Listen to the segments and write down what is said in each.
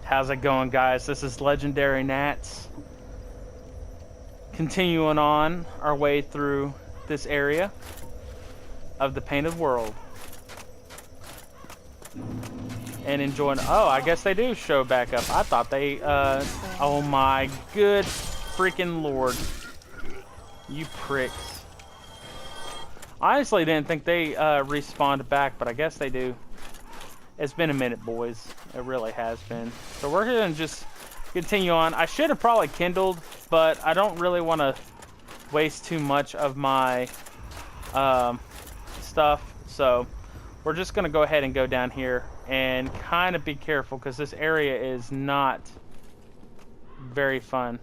How's it going, guys? This is Legendary Nats. Continuing on our way through this area of the painted world. And enjoying... Oh, I guess they do show back up. I thought they... Oh my good freaking lord. You pricks. I honestly didn't think they respawned back, but I guess they do. It's been a minute, boys. It really has been. So we're going to just continue on. I should have probably kindled, but I don't really want to waste too much of my stuff. So we're just going to go ahead and go down here and kind of be careful because this area is not very fun.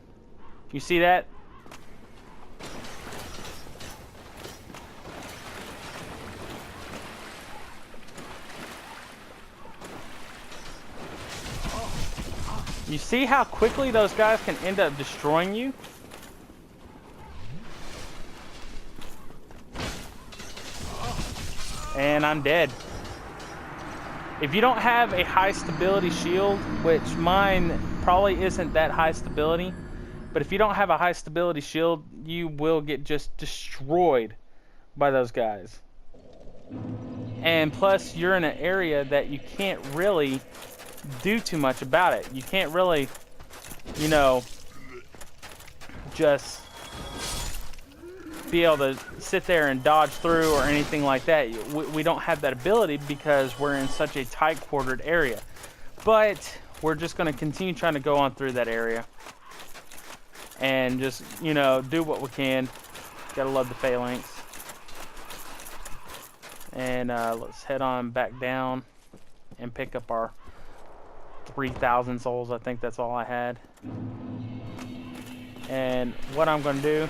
You see that? You see how quickly those guys can end up destroying you? And I'm dead. If you don't have a high stability shield, which mine probably isn't that high stability, but if you don't have a high stability shield, you will get just destroyed by those guys. And plus, you're in an area that you can't really do too much about it. You can't really, you know, just be able to sit there and dodge through or anything like that. We don't have that ability because we're in such a tight quartered area. But we're just going to continue trying to go on through that area and just, you know, do what we can. Gotta love the phalanx. And let's head on back down and pick up our 3,000 souls. I think that's all I had. And what I'm going to do,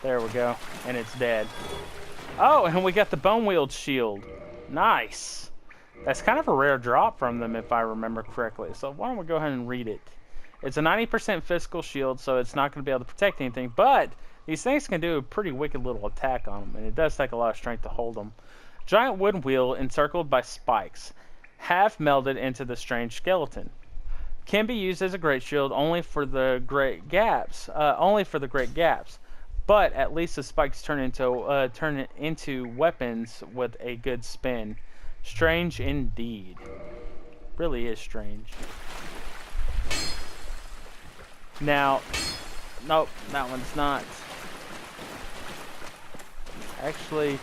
there we go, and it's dead. Oh, and we got the bone wield shield. Nice. That's kind of a rare drop from them if I remember correctly. So why don't we go ahead and read it. It's a 90% physical shield, so it's not going to be able to protect anything, but these things can do a pretty wicked little attack on them, and it does take a lot of strength to hold them. Giant wooden wheel encircled by spikes, half melded into the strange skeleton. Can be used as a great shield only for the great gaps. But at least the spikes turn into weapons with a good spin. Strange indeed. Really is strange. Now, nope, that one's not. Actually,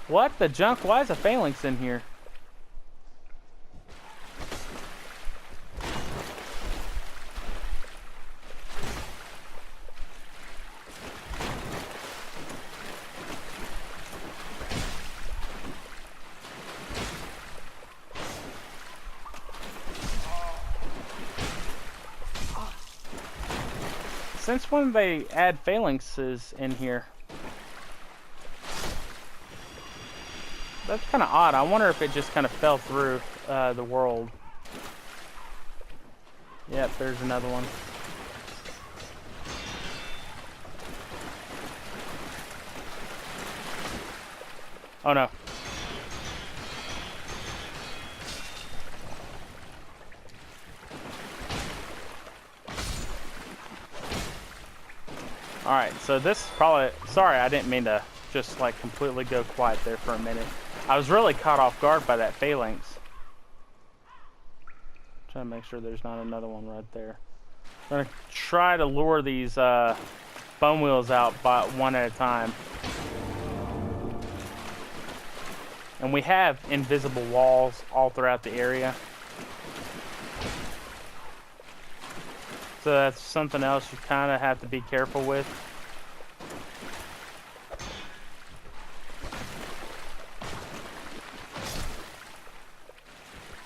what the junk? Why is a phalanx in here? Since when they add phalanxes in here? That's kind of odd. I wonder if it just kind of fell through the world. Yep, there's another one. Oh no. Alright, so this is probably... Sorry, I didn't mean to just like completely go quiet there for a minute. I was really caught off guard by that phalanx. Trying to make sure there's not another one right there. I'm gonna try to lure these bone wheels out by one at a time. And we have invisible walls all throughout the area. So that's something else you kind of have to be careful with.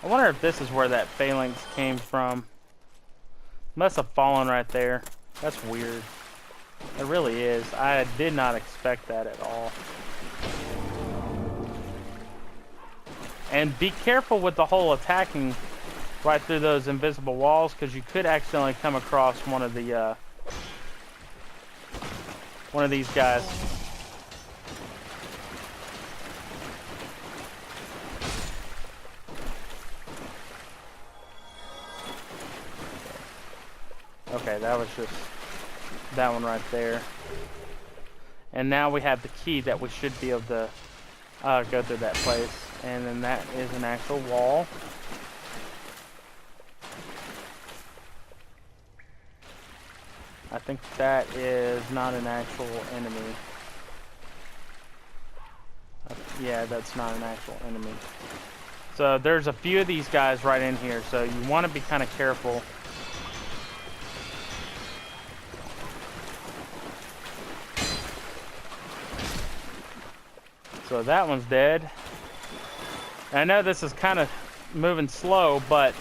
I wonder if this is where that phalanx came from. Must have fallen right there. That's weird. It really is. I did not expect that at all. And be careful with the whole attacking right through those invisible walls, because you could accidentally come across one of these guys. Okay, that was just that one right there. And now we have the key that we should be able to go through that place. And then that is an actual wall. I think that is not an actual enemy. Yeah, that's not an actual enemy. So there's a few of these guys right in here, so you want to be kind of careful. So that one's dead. And I know this is kind of moving slow, but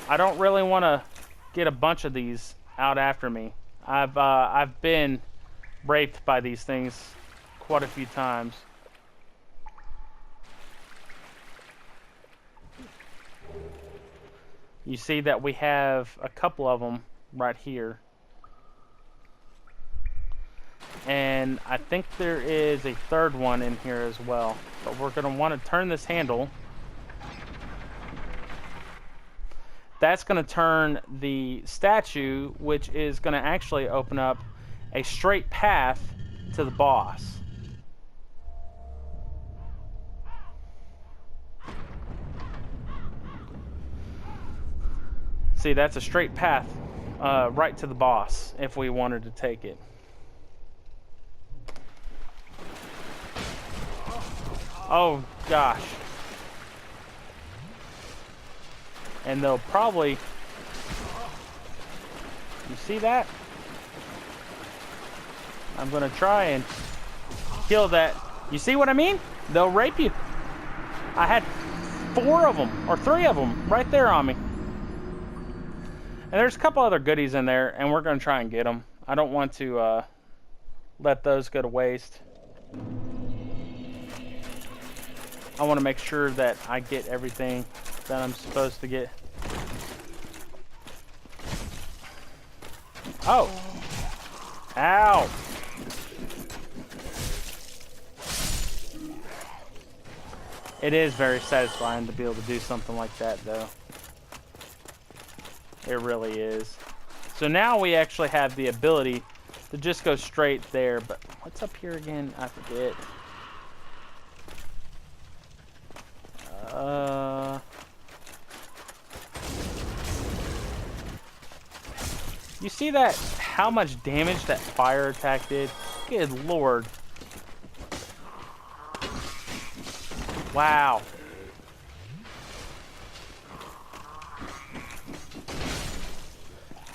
I don't really want to get a bunch of these out after me. I've been raped by these things quite a few times. You see that we have a couple of them right here. And I think there is a third one in here as well. But we're going to want to turn this handle. That's going to turn the statue, which is going to actually open up a straight path to the boss. See, that's a straight path right to the boss if we wanted to take it. Oh, gosh. And they'll probably... You see that? I'm going to try and kill that. You see what I mean? They'll rape you. I had 4 of them, or 3 of them, right there on me. And there's a couple other goodies in there, and we're going to try and get them. I don't want to let those go to waste. I want to make sure that I get everything that I'm supposed to get. Oh! Ow! It is very satisfying to be able to do something like that, though. It really is. So now we actually have the ability to just go straight there. But what's up here again? I forget. You see that? How much damage that fire attack did? Good lord. Wow.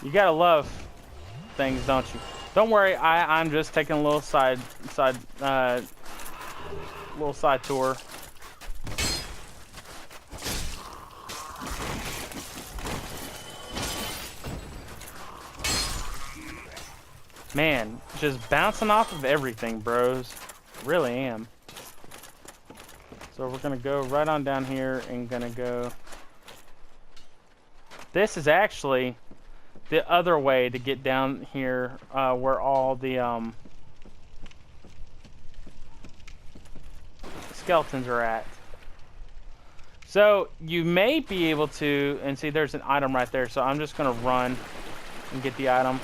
You gotta love things, don't you? Don't worry, I'm just taking a little side tour. Man, just bouncing off of everything, bros. Really am. So we're gonna go right on down here and gonna go. This is actually the other way to get down here, where all the skeletons are at. So you may be able to, and see there's an item right there, so I'm just gonna run and get the item.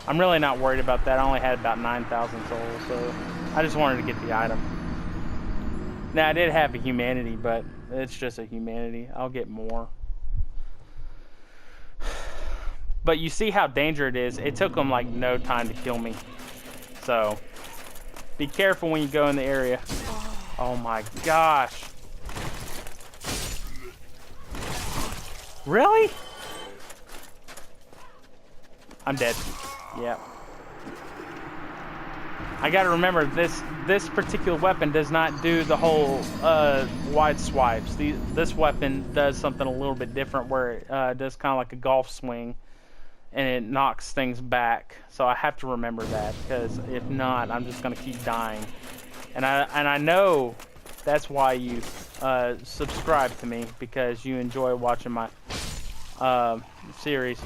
I'm really not worried about that. I only had about 9,000 souls, so I just wanted to get the item. Now, I did have a humanity, but it's just a humanity. I'll get more. But you see how dangerous it is. It took them like no time to kill me. So, be careful when you go in the area. Oh my gosh. Really? I'm dead. Yep. I gotta remember, this particular weapon does not do the whole wide swipes. This weapon does something a little bit different, where it does kind of like a golf swing, and it knocks things back. So I have to remember that, because if not, I'm just gonna keep dying. And I know that's why you subscribe to me, because you enjoy watching my series.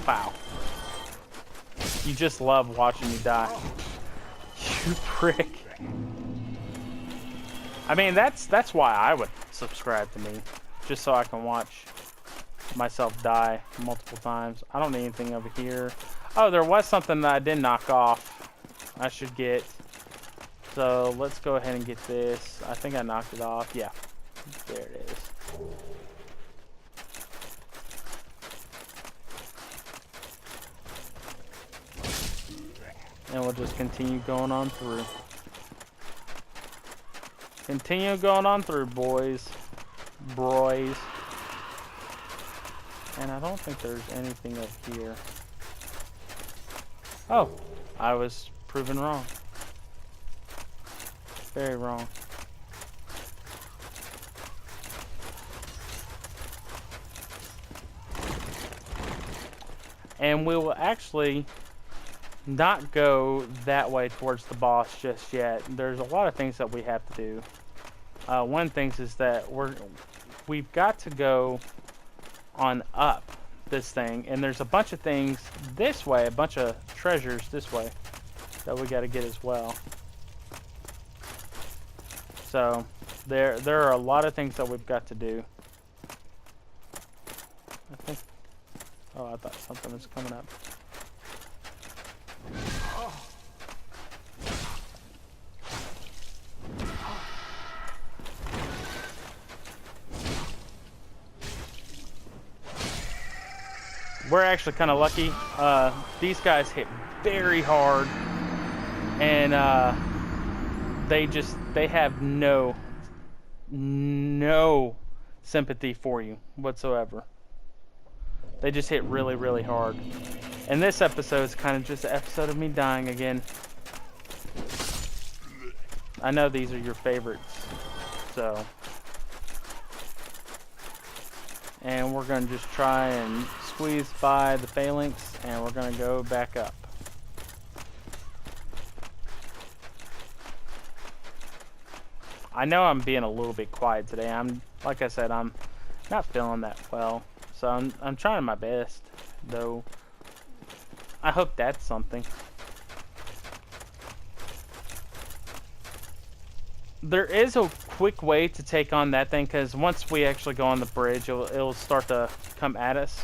Wow. You just love watching me die. You prick. I mean, that's why I would subscribe to me, just so I can watch myself die multiple times. I don't need anything over here. Oh, there was something that I did knock off. I should get. So let's go ahead and get this. I think I knocked it off. Yeah, there it is. And we'll just continue going on through. Continue going on through, boys. Broys. And I don't think there's anything up here. Oh, I was proven wrong. Very wrong. And we will actually not go that way towards the boss just yet. There's a lot of things that we have to do. One thing is that we've got to go on up this thing, and there's a bunch of things this way, a bunch of treasures this way that we got to get as well. So there are a lot of things that we've got to do. I think. Oh, I thought something was coming up. We're actually kind of lucky. These guys hit very hard, and they have no sympathy for you whatsoever. They just hit really, really hard. And this episode is kind of just an episode of me dying again. I know these are your favorites, so. And we're going to just try and squeeze by the phalanx, and we're going to go back up. I know I'm being a little bit quiet today. Like I said, I'm not feeling that well. So I'm trying my best, though. I hope that's something. There is a quick way to take on that thing, because once we actually go on the bridge, it'll start to come at us.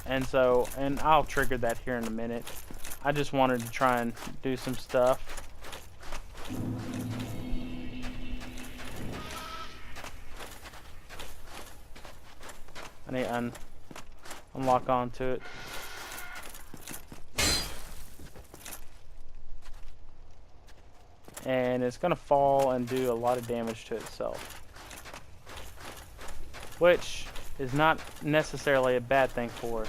And I'll trigger that here in a minute. I just wanted to try and do some stuff. I need to unlock onto it. And it's going to fall and do a lot of damage to itself, which is not necessarily a bad thing for us.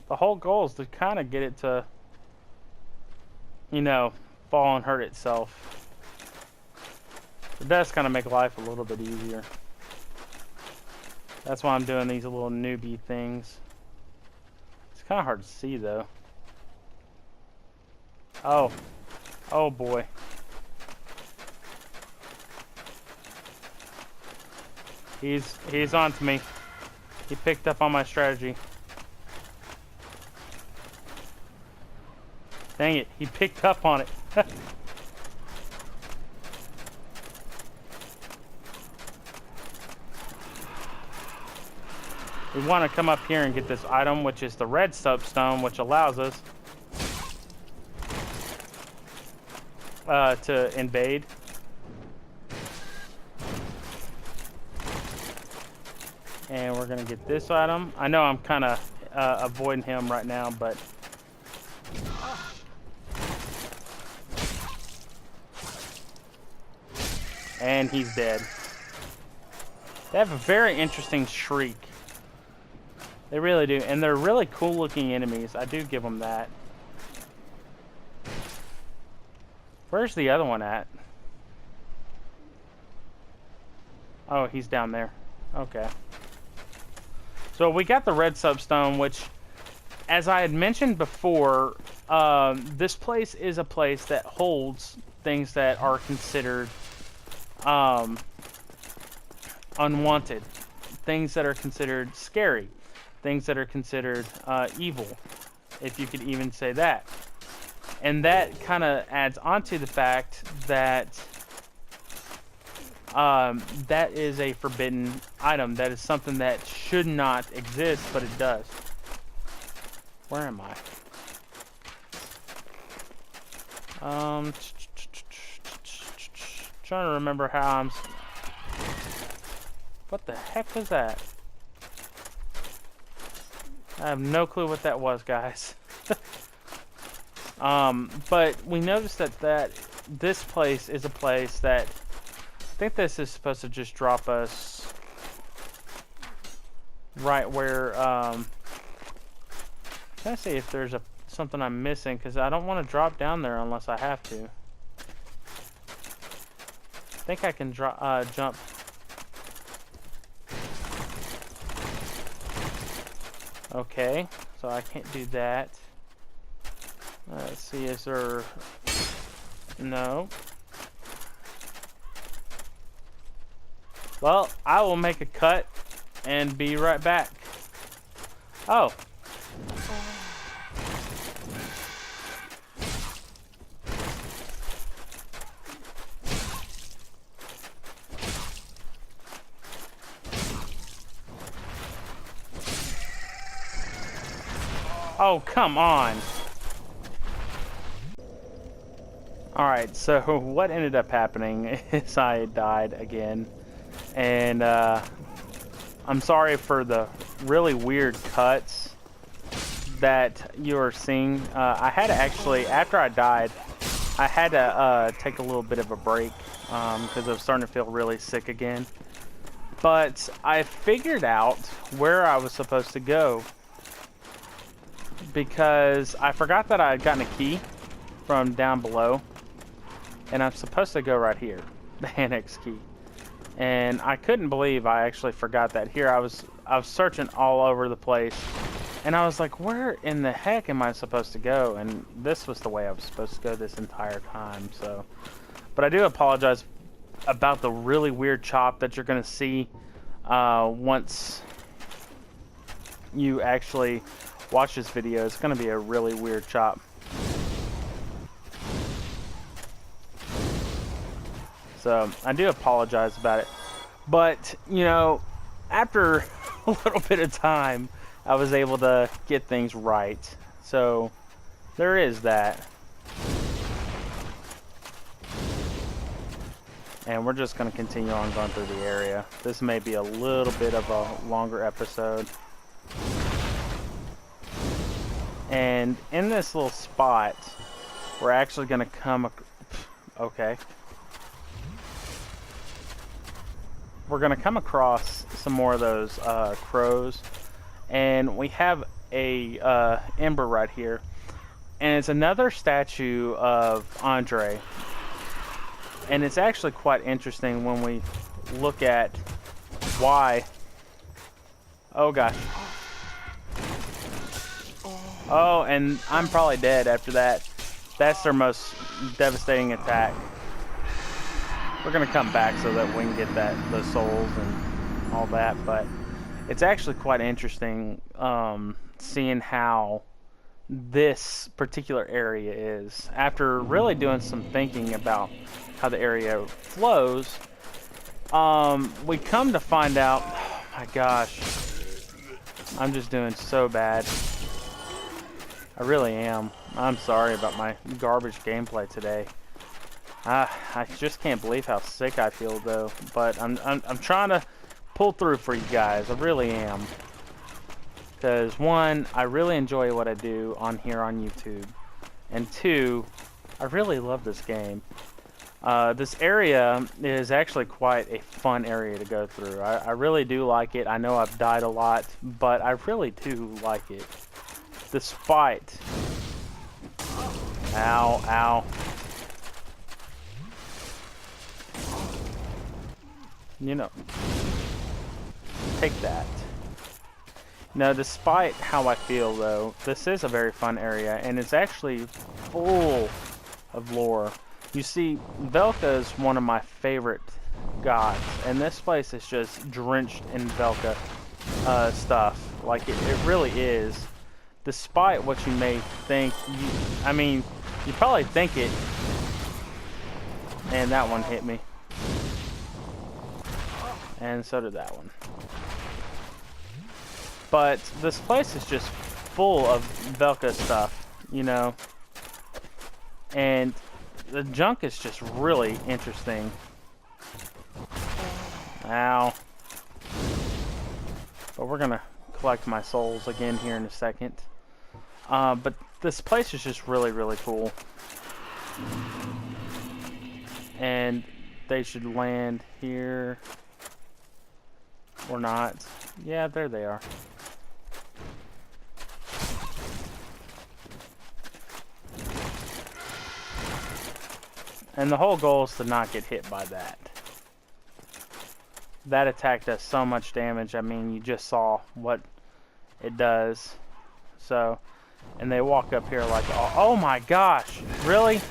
The whole goal is to kind of get it to, fall and hurt itself. It does kind of make life a little bit easier. That's why I'm doing these little newbie things. It's kind of hard to see, though. Oh boy. He's on to me. He picked up on my strategy. Dang it, he picked up on it. We want to come up here and get this item, which is the red soapstone, which allows us to invade. And we're going to get this item. I know I'm kind of avoiding him right now, but... And he's dead. They have a very interesting shriek. They really do. And they're really cool looking enemies. I do give them that. Where's the other one at? Oh, he's down there. Okay. So we got the red soapstone, which, as I had mentioned before, this place is a place that holds things that are considered unwanted, things that are considered scary, things that are considered evil. if you could even say that. And that kind of adds onto the fact that that is a forbidden item. That is something that should not exist, but it does. Where am I? Trying to remember how I'm... What the heck was that? I have no clue what that was, guys. But we noticed that this place is a place that... I think this is supposed to just drop us right where... Can I see if there's something I'm missing? Because I don't want to drop down there unless I have to. I think I can jump. Okay, so I can't do that. Let's see, is there... No. Well, I will make a cut and be right back. Oh. Oh, come on. Alright, so what ended up happening is I died again. And I'm sorry for the really weird cuts that you are seeing. I had to actually, after I died, I had to take a little bit of a break because I was starting to feel really sick again. But I figured out where I was supposed to go, because I forgot that I had gotten a key from down below, and I'm supposed to go right here, the annex key. And I couldn't believe I actually forgot that. Here I was searching all over the place, and I was like, where in the heck am I supposed to go? And this was the way I was supposed to go this entire time. So, but I do apologize about the really weird chop that you're gonna see once you actually watch this video. It's gonna be a really weird chop. So I do apologize about it, but you know, after a little bit of time, I was able to get things right. So there is that. And we're just going to continue on going through the area. This may be a little bit of a longer episode. And in this little spot, we're actually going to come... Okay. We're going to come across some more of those crows. And we have a ember right here. And it's another statue of Andre. And it's actually quite interesting when we look at why... Oh gosh. Oh, and I'm probably dead after that. That's their most devastating attack. We're gonna come back so that we can get those souls and all that, but it's actually quite interesting seeing how this particular area is. After really doing some thinking about how the area flows, we come to find out, oh my gosh, I'm just doing so bad. I really am. I'm sorry about my garbage gameplay today. I just can't believe how sick I feel though, but I'm trying to pull through for you guys. I really am. Because one, I really enjoy what I do on here on YouTube, and two, I really love this game. This area is actually quite a fun area to go through. I really do like it. I know I've died a lot, but I really do like it. Despite... Ow, ow. You know. Take that. Now, despite how I feel, though, this is a very fun area, and it's actually full of lore. You see, Velka is one of my favorite gods, and this place is just drenched in Velka stuff. Like, it really is. despite what you may think, I mean, you probably think it. And that one hit me. And so did that one. But this place is just full of Velka stuff, you know. And the junk is just really interesting. Ow. But we're gonna collect my souls again here in a second. But this place is just really, really cool. And they should land here. Or not. Yeah, there they are. And the whole goal is to not get hit by that. That attack does so much damage. I mean, you just saw what it does. So, and they walk up here like, oh my gosh, really?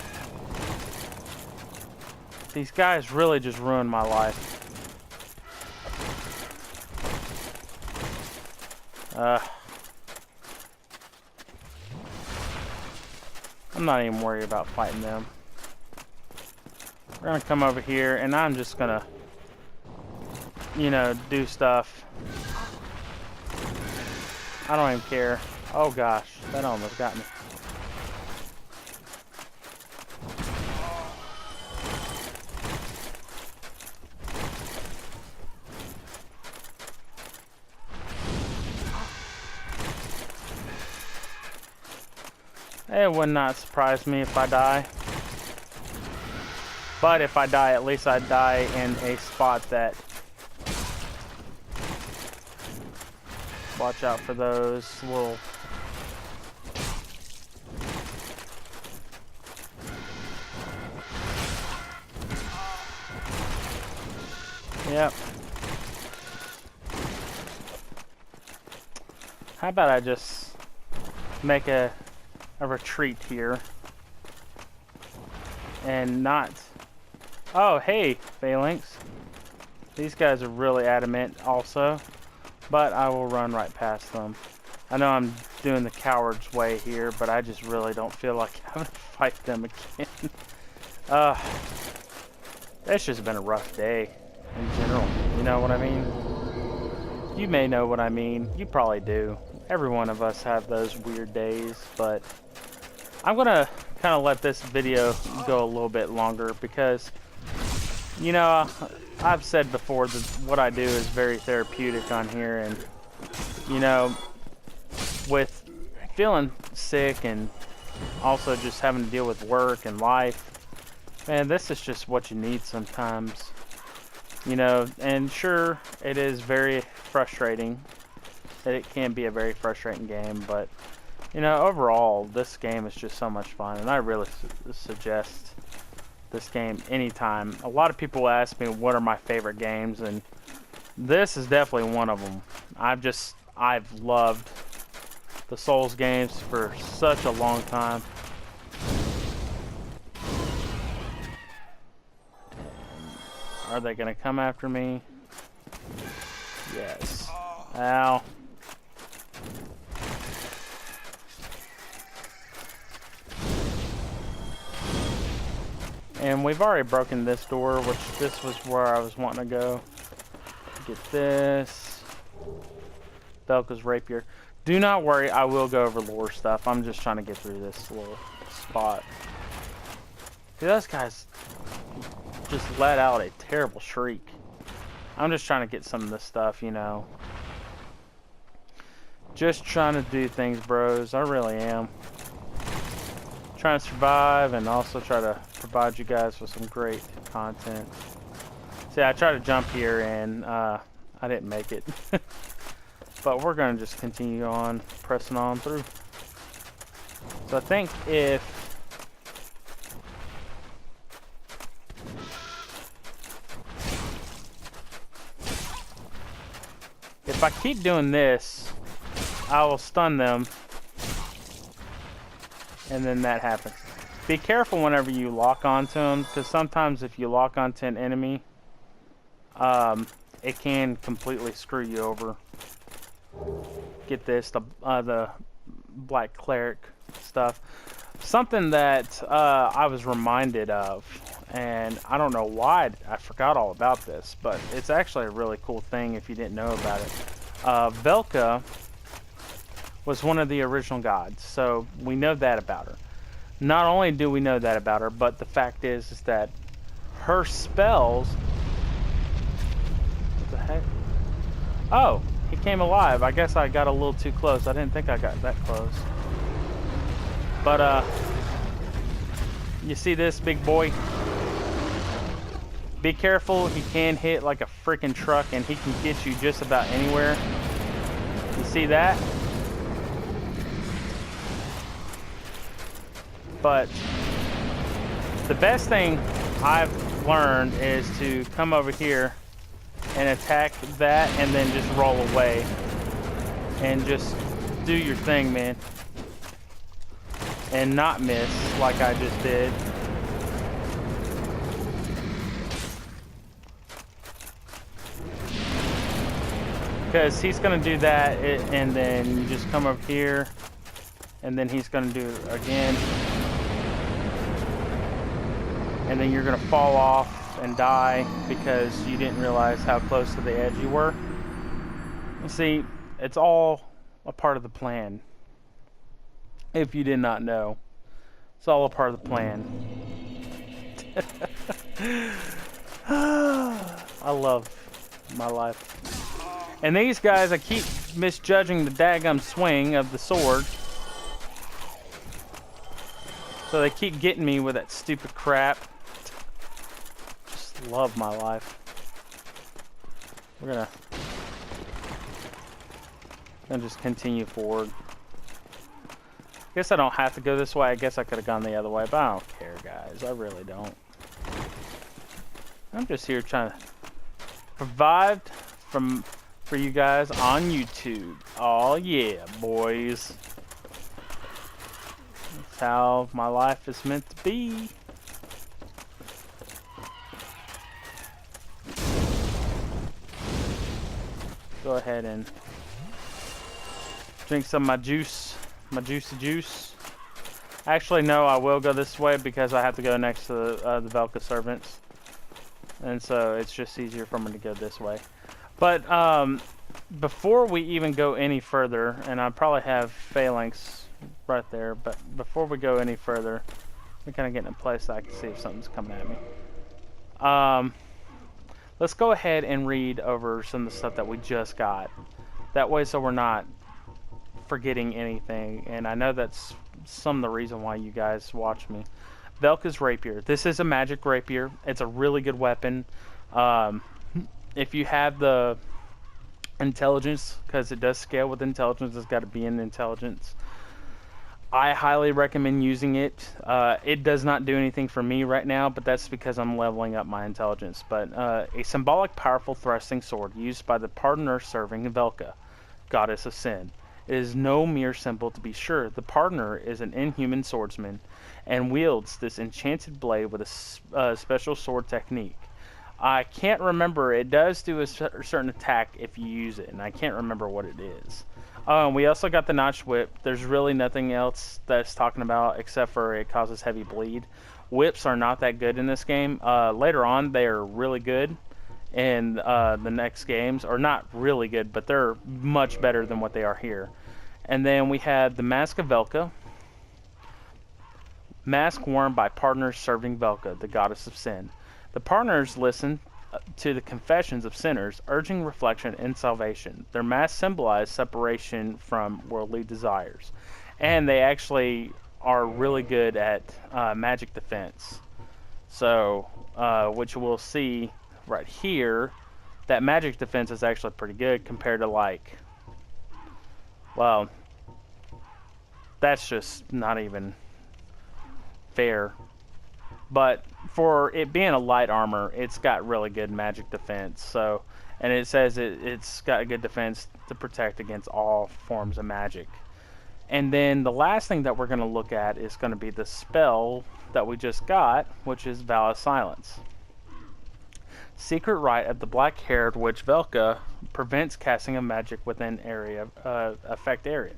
These guys really just ruined my life. I'm not even worried about fighting them. We're gonna come over here and I'm just gonna, you know, do stuff. I don't even care. Oh gosh, that almost got me. It would not surprise me if I die. But if I die, at least I die in a spot that... Watch out for those little... Yep. How about I just make a retreat here and not... Oh, hey, Phalanx. These guys are really adamant also, but I will run right past them. I know I'm doing the coward's way here, but I just really don't feel like having to fight them again. It's just been a rough day in general. You know what I mean? You may know what I mean. You probably do. Every one of us have those weird days, but I'm gonna kind of let this video go a little bit longer because, you know, I've said before that what I do is very therapeutic on here, and, you know, with feeling sick and also just having to deal with work and life, man, this is just what you need sometimes, you know. And sure, it is very frustrating. It can be a very frustrating game, but, you know, overall, this game is just so much fun, and I really suggest this game anytime. A lot of people ask me what are my favorite games, and this is definitely one of them. I've loved the Souls games for such a long time. Are they gonna come after me? Yes. Ow. And we've already broken this door, which this was where I was wanting to go. Get this. Velka's rapier. Do not worry, I will go over lore stuff. I'm just trying to get through this little spot. See, those guys just let out a terrible shriek. I'm just trying to get some of this stuff, you know. Just trying to do things, bros. I really am. Trying to survive and also try to provide you guys with some great content. See, I tried to jump here and I didn't make it. But we're going to just continue on, pressing on through. So I think if I keep doing this, I will stun them. And then that happens. Be careful whenever you lock onto them, because sometimes if you lock onto an enemy, it can completely screw you over. Get this, the black cleric stuff. Something that I was reminded of, and I don't know why I forgot all about this, but it's actually a really cool thing if you didn't know about it. Velka was one of the original gods, so we know that about her. Not only do we know that about her, but the fact is that her spells... What the heck? Oh, he came alive. I guess I got a little too close. I didn't think I got that close. But, you see this, big boy? Be careful. He can hit like a freaking truck, and he can get you just about anywhere. You see that? But the best thing I've learned is to come over here and attack that and then just roll away and just do your thing, man, and not miss like I just did. Because he's gonna do that, and then you just come over here, and then he's gonna do it again, and then you're gonna fall off and die because you didn't realize how close to the edge you were. You see, it's all a part of the plan. If you did not know, it's all a part of the plan. I love my life. And these guys, I keep misjudging the daggum swing of the sword. So they keep getting me with that stupid crap. Just love my life. We're gonna just continue forward. Guess I don't have to go this way. I guess I could have gone the other way, but I don't care, guys. I really don't. I'm just here trying to provide for you guys on YouTube. Oh yeah, boys. That's how my life is meant to be. Go ahead and drink some of my juice. My juicy juice. Actually, no, I will go this way because I have to go next to the Velka servants. And so it's just easier for me to go this way. But before we even go any further, and I probably have phalanx right there, but before we go any further, we're kind of getting in a place so I can see if something's coming at me. Let's go ahead and read over some of the stuff that we just got. That way so we're not forgetting anything, and I know that's some of the reason why you guys watch me. Velka's rapier. This is a magic rapier. It's a really good weapon. If you have the intelligence, because it does scale with intelligence, it's got to be in intelligence. I highly recommend using it. It does not do anything for me right now, but that's because I'm leveling up my intelligence. But a symbolic, powerful thrusting sword used by the partner serving Velka, goddess of sin. It is no mere symbol, to be sure. The partner is an inhuman swordsman and wields this enchanted blade with a special sword technique. I can't remember. It does do a certain attack if you use it, and I can't remember what it is. We also got the notched whip. There's really nothing else that's talking about except for it causes heavy bleed. Whips are not that good in this game. Later on, they are really good. In the next games, or not really good, but they're much better than what they are here. And then we had the Mask of Velka. Mask worn by partners serving Velka, the goddess of sin. The partners listen to the confessions of sinners, urging reflection and salvation. Their masks symbolize separation from worldly desires. And they actually are really good at magic defense. So, which we'll see right here, that magic defense is actually pretty good compared to, like, well, that's just not even fair. But for it being a light armor, it's got really good magic defense. So, and it says it's got a good defense to protect against all forms of magic. And then the last thing that we're going to look at is going to be the spell that we just got, which is Vow of Silence. Secret rite of the black-haired witch Velka prevents casting of magic within area affect area.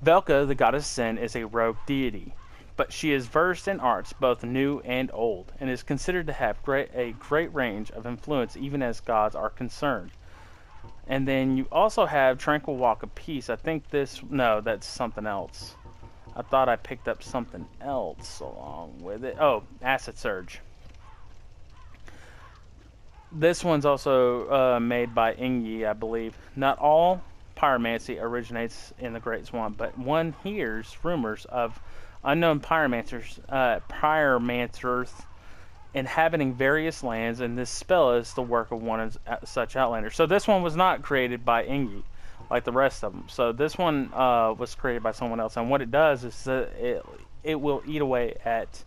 Velka, the goddess Sin, is a rogue deity, but she is versed in arts both new and old, and is considered to have a great range of influence even as gods are concerned. And then you also have Tranquil Walk of Peace. I think this... No, that's something else. I thought I picked up something else along with it. Oh, Acid Surge. This one's also made by Ingyi, I believe. Not all pyromancy originates in the Great Swamp, but one hears rumors of unknown pyromancers inhabiting various lands, and this spell is the work of one of such outlanders. So this one was not created by Ingyi, like the rest of them. So this one was created by someone else, and what it does is it will eat away at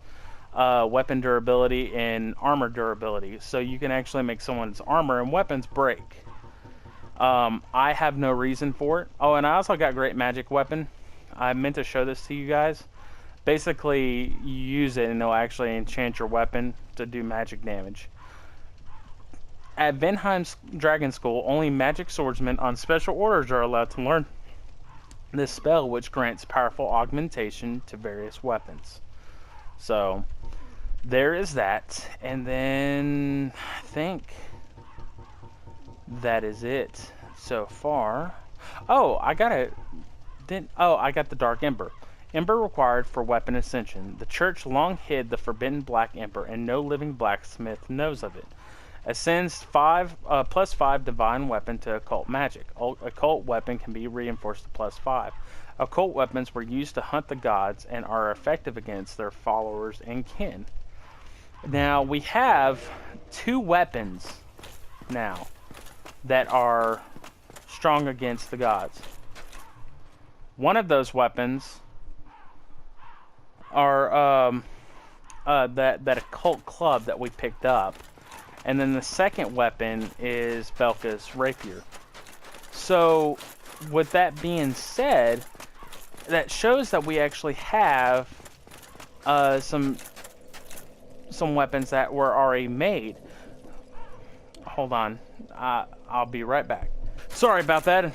weapon durability and armor durability. So you can actually make someone's armor and weapons break. I have no reason for it. Oh, and I also got Great Magic Weapon. I meant to show this to you guys. Basically, you use it and it'll actually enchant your weapon to do magic damage. At Venheim's Dragon School, only magic swordsmen on special orders are allowed to learn this spell, which grants powerful augmentation to various weapons. So, there is that. And then, I think that is it so far. Oh, I got the Dark Ember. Ember required for weapon ascension. The church long hid the forbidden black ember, and no living blacksmith knows of it. Ascends +5 divine weapon to occult magic. Occult weapon can be reinforced to +5. Occult weapons were used to hunt the gods and are effective against their followers and kin. Now we have 2 weapons now that are strong against the gods. One of those weapons are that occult club that we picked up, and then the second weapon is Velka's rapier. So with that being said, that shows that we actually have some weapons that were already made. Hold on, I'll be right back. Sorry about that.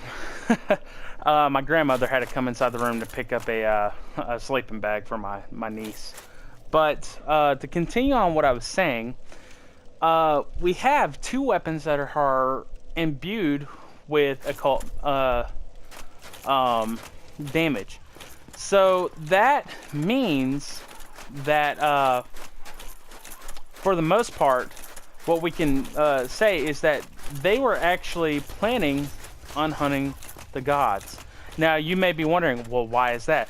My grandmother had to come inside the room to pick up a sleeping bag for my niece. But to continue on what I was saying, we have 2 weapons that are imbued with occult damage. So that means that for the most part, what we can say is that they were actually planning on hunting the gods. Now you may be wondering, well, why is that?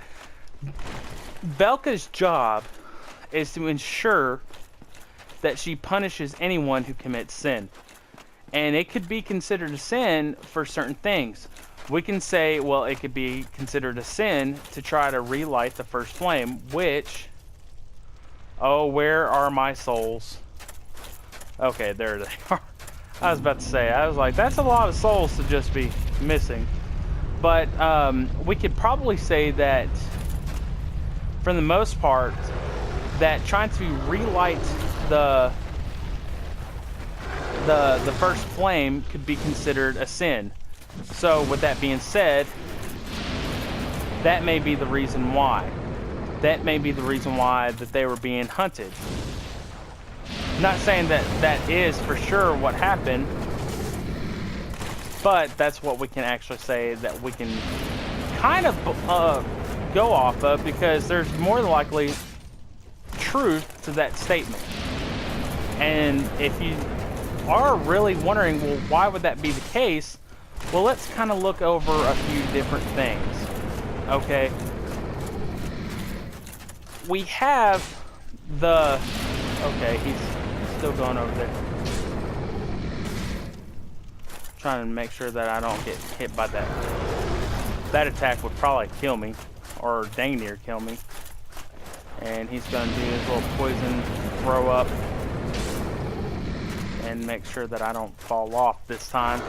Velka's job is to ensure that she punishes anyone who commits sin, and it could be considered a sin for certain things. We can say, well, it could be considered a sin to try to relight the first flame, which, oh, where are my souls? Okay, there they are. I was about to say, I was like, that's a lot of souls to just be missing. But we could probably say that, for the most part, that trying to relight the first flame could be considered a sin. So with that being said, that may be the reason why. That may be the reason why that they were being hunted. Not saying that that is for sure what happened, but that's what we can actually say that we can kind of go off of, because there's more than likely truth to that statement. And if you are really wondering, well, why would that be the case? Well, let's kind of look over a few different things. Okay. We have the... Okay, he's still going over there. Trying to make sure that I don't get hit by that. That attack would probably kill me, or dang near kill me. And he's going to do his little poison throw up and make sure that I don't fall off this time.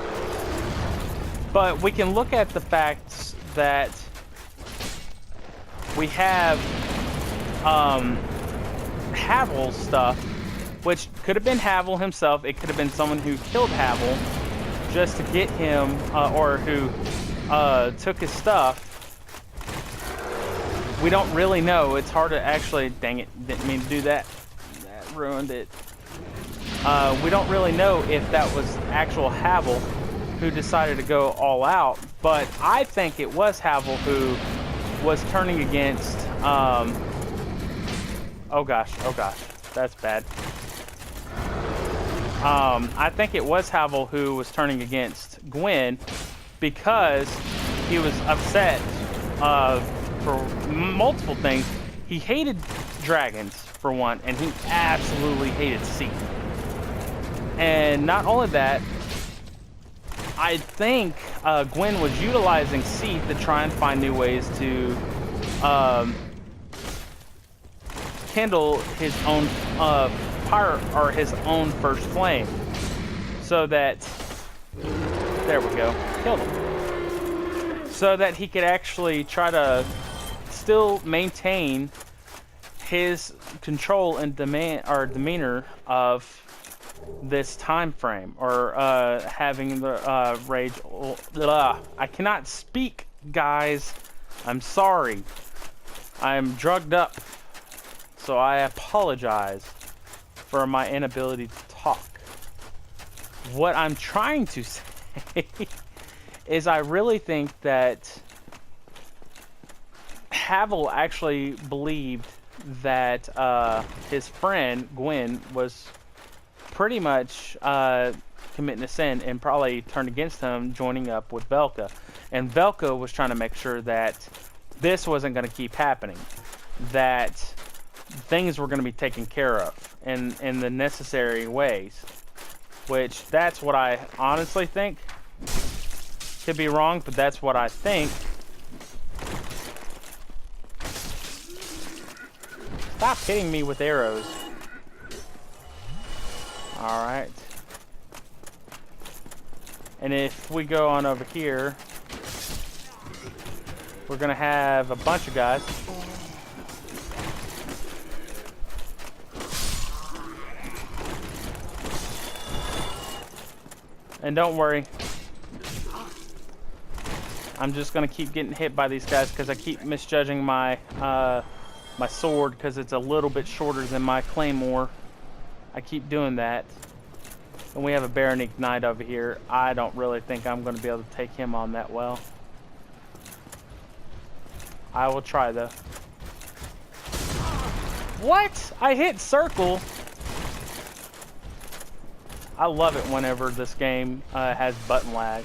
But we can look at the facts that we have Havel's stuff, which could have been Havel himself. It could have been someone who killed Havel just to get him, or who took his stuff we don't really know. It's hard to actually, dang it, didn't mean to do that. That ruined it. We don't really know if that was actual Havel who decided to go all out, but I think it was Havel who was turning against, oh gosh, that's bad. I think it was Havel who was turning against Gwen because he was upset for multiple things. He hated dragons, for one, and he absolutely hated Seath. And not only that, I think Gwen was utilizing Seath to try and find new ways to kindle his own fire, or his own first flame, so that, there we go, killed him, so that he could actually try to still maintain his control and demeanor of this time frame, or having the rage. I cannot speak, guys. I'm sorry. I'm drugged up, so I apologize for my inability to talk. What I'm trying to say is I really think that Havel actually believed that his friend Gwen was pretty much committing a sin, and probably turned against him, joining up with Velka. And Velka was trying to make sure that this wasn't going to keep happening, that things were going to be taken care of in the necessary ways, which that's what I honestly think. Could be wrong, but that's what I think. Stop hitting me with arrows. Alright. And if we go on over here, we're gonna have a bunch of guys. And don't worry, I'm just gonna keep getting hit by these guys because I keep misjudging my my sword because it's a little bit shorter than my claymore. I keep doing that. And we have a Baronic Knight over here. I don't really think I'm going to be able to take him on that well. I will try though. What? I hit circle. I love it whenever this game has button lag.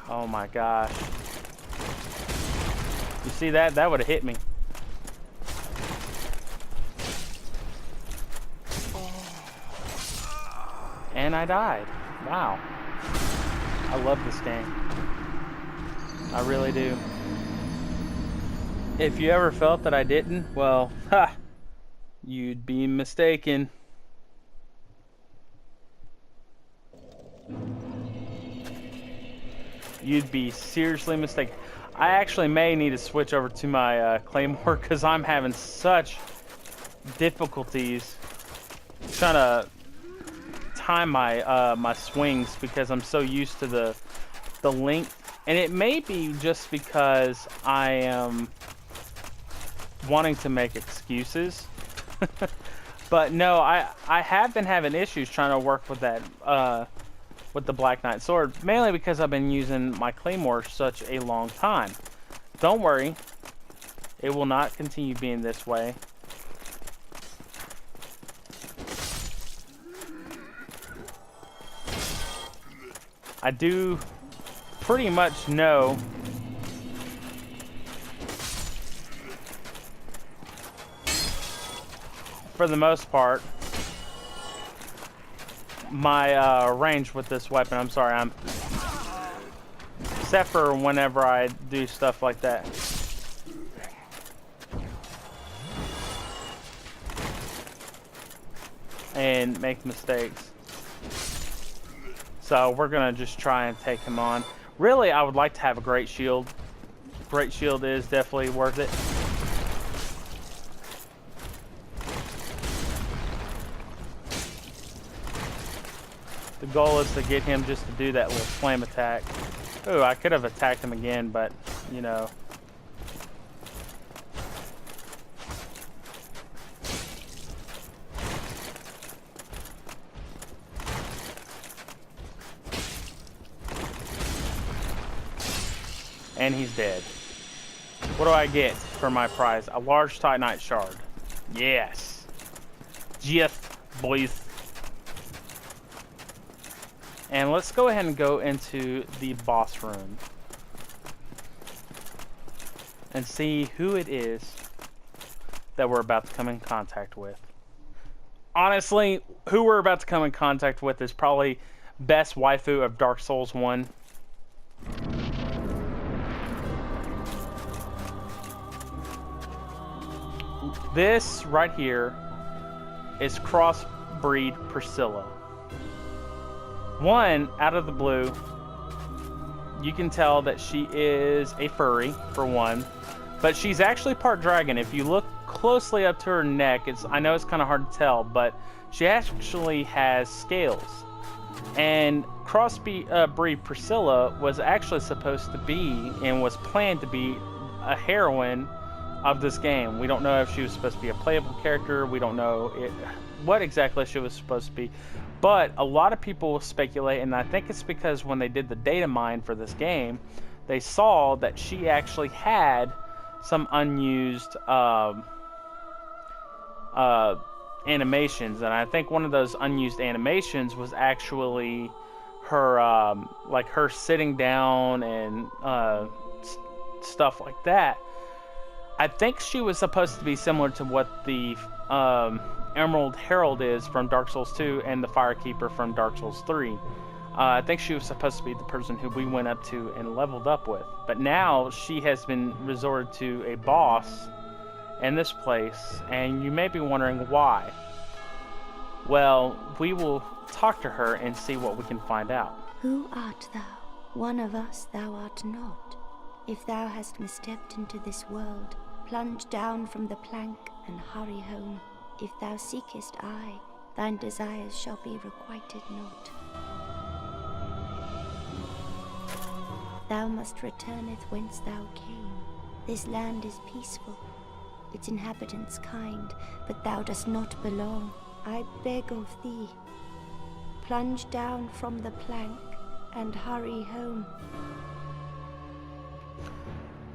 Oh my gosh. You see that? That would have hit me. And I died. Wow. I love this game. I really do. If you ever felt that I didn't, well, ha! You'd be mistaken. You'd be seriously mistaken. I actually may need to switch over to my claymore because I'm having such difficulties trying to time my my swings because I'm so used to the length. And it may be just because I am wanting to make excuses. But no, I have been having issues trying to work with that with the Black Knight sword, mainly because I've been using my claymore such a long time. Don't worry, it will not continue being this way. I do pretty much know for the most part my range with this weapon. I'm sorry, except for whenever I do stuff like that. And make mistakes. So we're gonna just try and take him on. Really, I would like to have a great shield. Great shield is definitely worth it. The goal is to get him just to do that little flame attack. Ooh, I could have attacked him again, but, you know. And he's dead. What do I get for my prize? A large Titanite shard. Yes. Yes, boys. And let's go ahead and go into the boss room and see who it is that we're about to come in contact with. Honestly, who we're about to come in contact with is probably best waifu of Dark Souls 1. This right here is crossbreed Priscilla. One, out of the blue, you can tell that she is a furry, for one. But she's actually part dragon. If you look closely up to her neck, I know it's kind of hard to tell, but she actually has scales. And crossbreed Priscilla was actually supposed to be, and was planned to be, a heroine of this game. We don't know if she was supposed to be a playable character. We don't know what exactly she was supposed to be. But a lot of people speculate, and I think it's because when they did the data mine for this game, they saw that she actually had some unused animations. And I think one of those unused animations was actually her, like her sitting down and stuff like that. I think she was supposed to be similar to what the Emerald Herald is from Dark Souls 2 and the Firekeeper from Dark Souls 3. I think she was supposed to be the person who we went up to and leveled up with. But now she has been resorted to a boss in this place, and you may be wondering why. Well, we will talk to her and see what we can find out. Who art thou? One of us thou art not. If thou hast misstepped into this world, plunge down from the plank and hurry home. If thou seekest I, thine desires shall be requited not. Thou must returneth whence thou came. This land is peaceful, its inhabitants kind, but thou dost not belong. I beg of thee, plunge down from the plank and hurry home.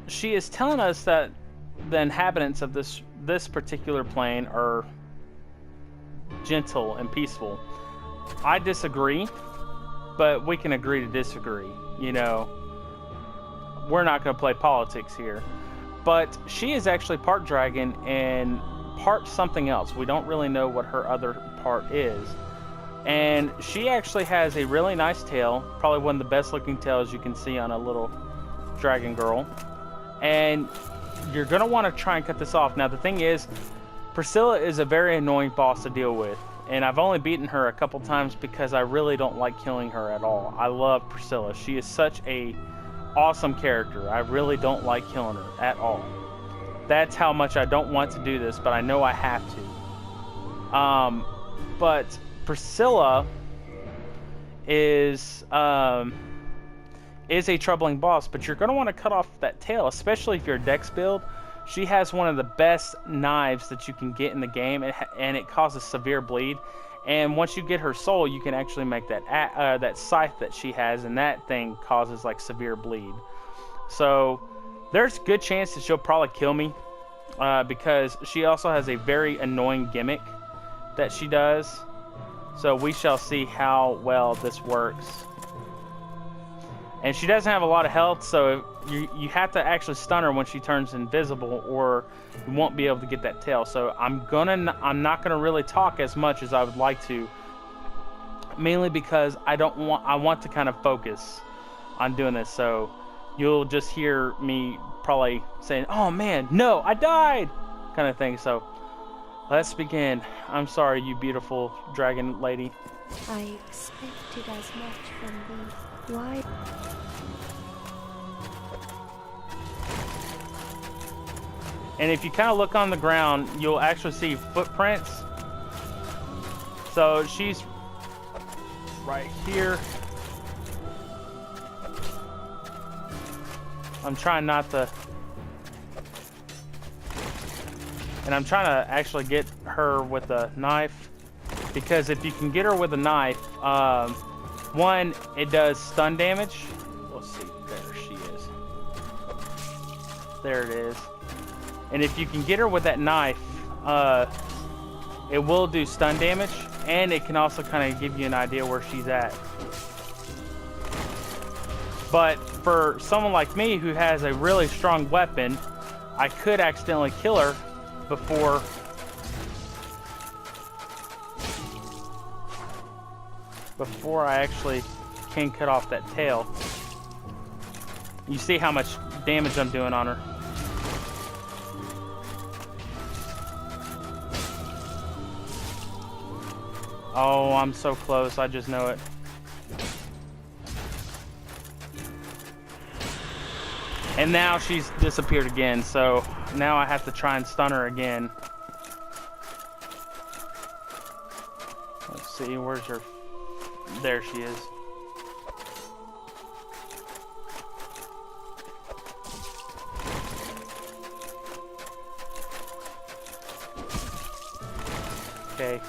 She is telling us that the inhabitants of this particular plane are gentle and peaceful. I disagree, but we can agree to disagree. You know, we're not going to play politics here. But she is actually part dragon and part something else. We don't really know what her other part is. And she actually has a really nice tail, probably one of the best looking tails you can see on a little dragon girl. And you're going to want to try and cut this off. Now, the thing is, Priscilla is a very annoying boss to deal with. And I've only beaten her a couple times because I really don't like killing her at all. I love Priscilla. She is such a awesome character. I really don't like killing her at all. That's how much I don't want to do this, but I know I have to. But Priscilla is a troubling boss, but you're going to want to cut off that tail, especially if you're a dex build. She has one of the best knives that you can get in the game, and it causes severe bleed. And once you get her soul, you can actually make that scythe that she has, and that thing causes like severe bleed. So there's a good chance that she'll probably kill me, because she also has a very annoying gimmick that she does. So we shall see how well this works. And she doesn't have a lot of health, so you have to actually stun her when she turns invisible, or you won't be able to get that tail. So I'm not gonna really talk as much as I would like to, mainly because I want to kind of focus on doing this. So you'll just hear me probably saying, "Oh man, no, I died," kind of thing. So let's begin. I'm sorry, you beautiful dragon lady. I expected as much from thee. Why? And if you kind of look on the ground, you'll actually see footprints. So she's right here. I'm trying not to... And I'm trying to actually get her with a knife, because if you can get her with a knife, one, it does stun damage. Let's see, there she is. There it is. And if you can get her with that knife, it will do stun damage, and it can also kind of give you an idea where she's at. But for someone like me who has a really strong weapon, I could accidentally kill her before I actually can cut off that tail. You see how much damage I'm doing on her. Oh, I'm so close, I just know it. And now she's disappeared again, so now I have to try and stun her again. Let's see, where's her... There she is. Okay.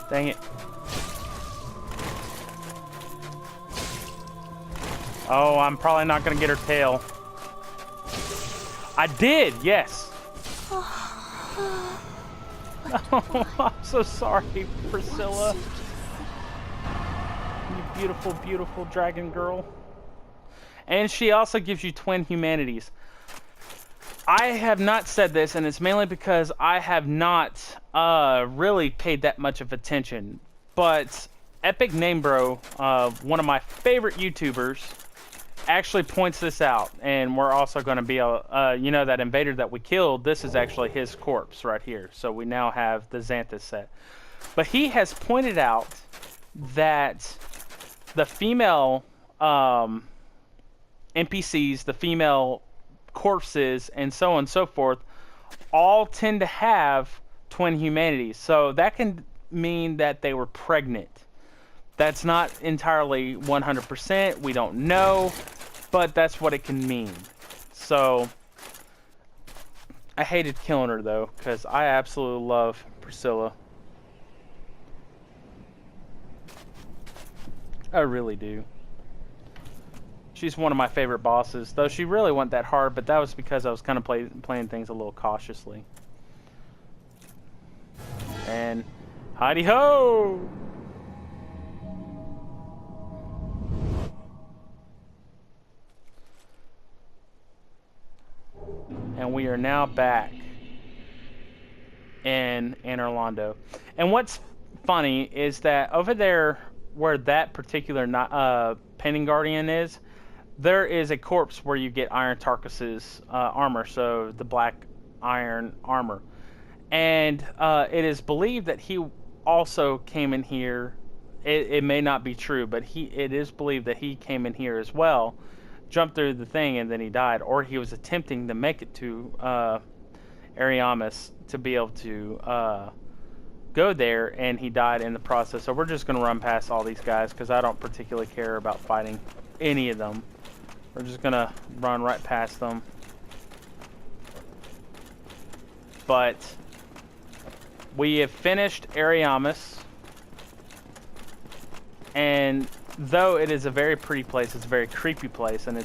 Dang it. Oh, I'm probably not gonna get her tail. I did, yes. Oh, I'm so sorry, Priscilla. You beautiful, beautiful dragon girl. And she also gives you twin humanities. I have not said this, and it's mainly because I have not really paid that much of attention. But Epic Namebro, one of my favorite YouTubers, actually points this out, and we're also going to be you know, that invader that we killed, this is actually his corpse right here, so we now have the Xanthus set. But he has pointed out that the female NPCs, the female corpses, and so on and so forth, all tend to have twin humanities, so that can mean that they were pregnant. That's not entirely 100%, we don't know, but that's what it can mean. So, I hated killing her though, because I absolutely love Priscilla. I really do. She's one of my favorite bosses, though she really wasn't that hard, but that was because I was kind of playing things a little cautiously. And, hidey-ho! And we are now back in Orlando. And what's funny is that over there where that particular painting guardian is, there is a corpse where you get Iron Tarkus's armor, so the black iron armor. And it is believed that he also came in here. It may not be true, but it is believed that he came in here as well, jumped through the thing, and then he died, or he was attempting to make it to Ariamas to be able to go there, and he died in the process. So we're just going to run past all these guys because I don't particularly care about fighting any of them. We're just going to run right past them. But we have finished Ariamas, and though it is a very pretty place, it's a very creepy place, and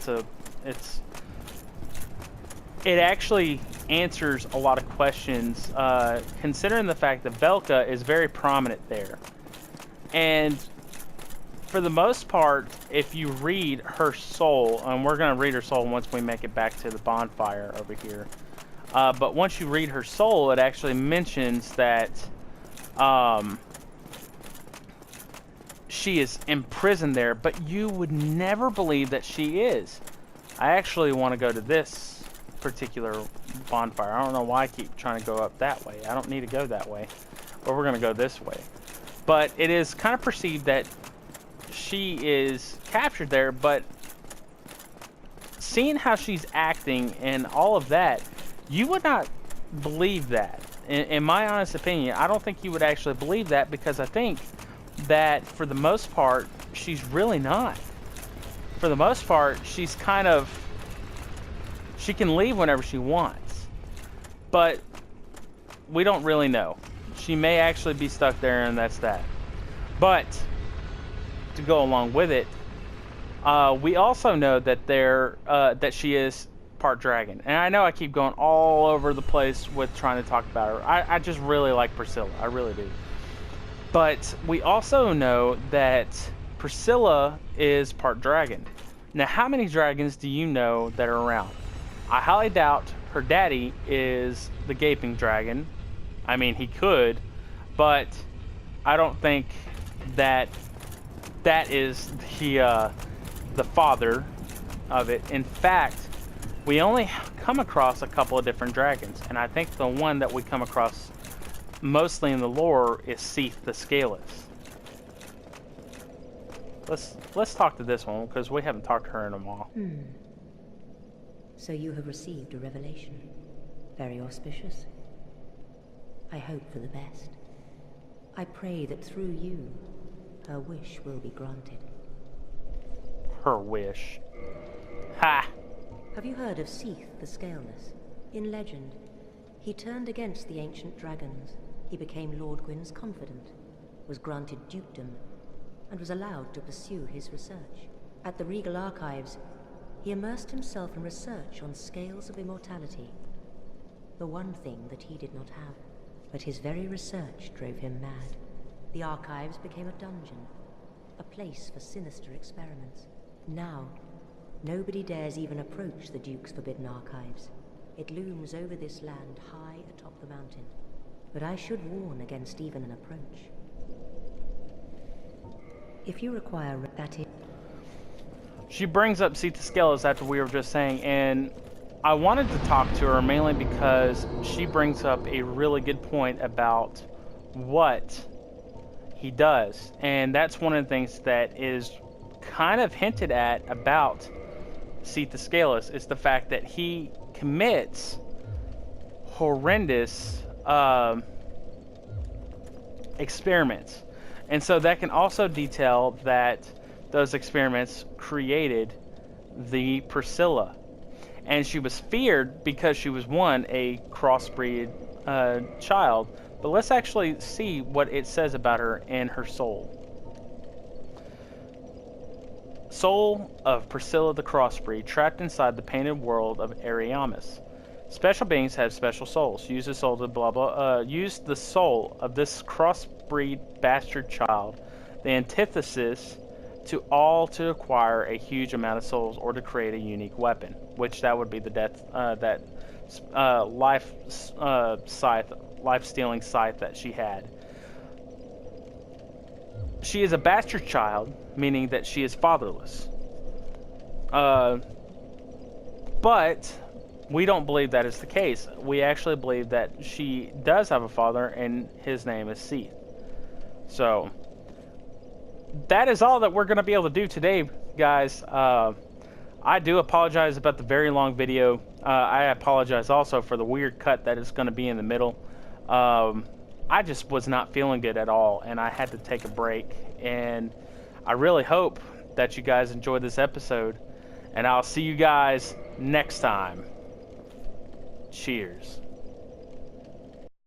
it actually answers a lot of questions, considering the fact that Velka is very prominent there. And for the most part, if you read her soul, and we're going to read her soul once we make it back to the bonfire over here, but once you read her soul, it actually mentions that she is imprisoned there, but you would never believe that she is. I actually want to go to this particular bonfire. I don't know why I keep trying to go up that way. I don't need to go that way, but we're going to go this way. But it is kind of perceived that she is captured there, but seeing how she's acting and all of that, you would not believe that. In my honest opinion, I don't think you would actually believe that, because I think that for the most part, she's really not. for the most part, she's kind of... She can leave whenever she wants. But we don't really know. She may actually be stuck there, and that's that. But to go along with it, we also know that that she is part dragon. And I know I keep going all over the place with trying to talk about her. I just really like Priscilla. I really do. But we also know that Priscilla is part dragon. Now, how many dragons do you know that are around? I highly doubt her daddy is the gaping dragon. I mean, he could, but I don't think that is the father of it. In fact, we only come across a couple of different dragons, and I think the one that we come across mostly in the lore is Seath the Scaleless. Let's talk to this one, because we haven't talked to her in a while. So you have received a revelation. Very auspicious. I hope for the best. I pray that through you, her wish will be granted. Her wish. Ha! Have you heard of Seath the Scaleless? In legend, he turned against the ancient dragons. He became Lord Gwyn's confidant, was granted dukedom, and was allowed to pursue his research. At the Regal Archives, he immersed himself in research on scales of immortality. The one thing that he did not have. But his very research drove him mad. The archives became a dungeon, a place for sinister experiments. Now, nobody dares even approach the Duke's forbidden archives. It looms over this land high atop the mountain. But I should warn against even an approach. If you require that... She brings up Seath the Scaleless after we were just saying, and I wanted to talk to her mainly because she brings up a really good point about what he does. And that's one of the things that is kind of hinted at about Seath the Scaleless, is the fact that he commits horrendous experiments. And so that can also detail that those experiments created the Priscilla. And she was feared because she was, one, a crossbreed child. But let's actually see what it says about her in her soul. Soul of Priscilla the Crossbreed, trapped inside the painted world of Ariamas. Special beings have special souls. Use the soul to use the soul of this crossbreed bastard child, the antithesis to all, to acquire a huge amount of souls or to create a unique weapon, which that would be the death life-stealing scythe that she had. She is a bastard child, meaning that she is fatherless. But we don't believe that is the case. We actually believe that she does have a father, and his name is Seath. So that is all that we're going to be able to do today, guys. I do apologize about the very long video. I apologize also for the weird cut that is going to be in the middle. I just was not feeling good at all, and I had to take a break. And I really hope that you guys enjoyed this episode, and I'll see you guys next time. Cheers.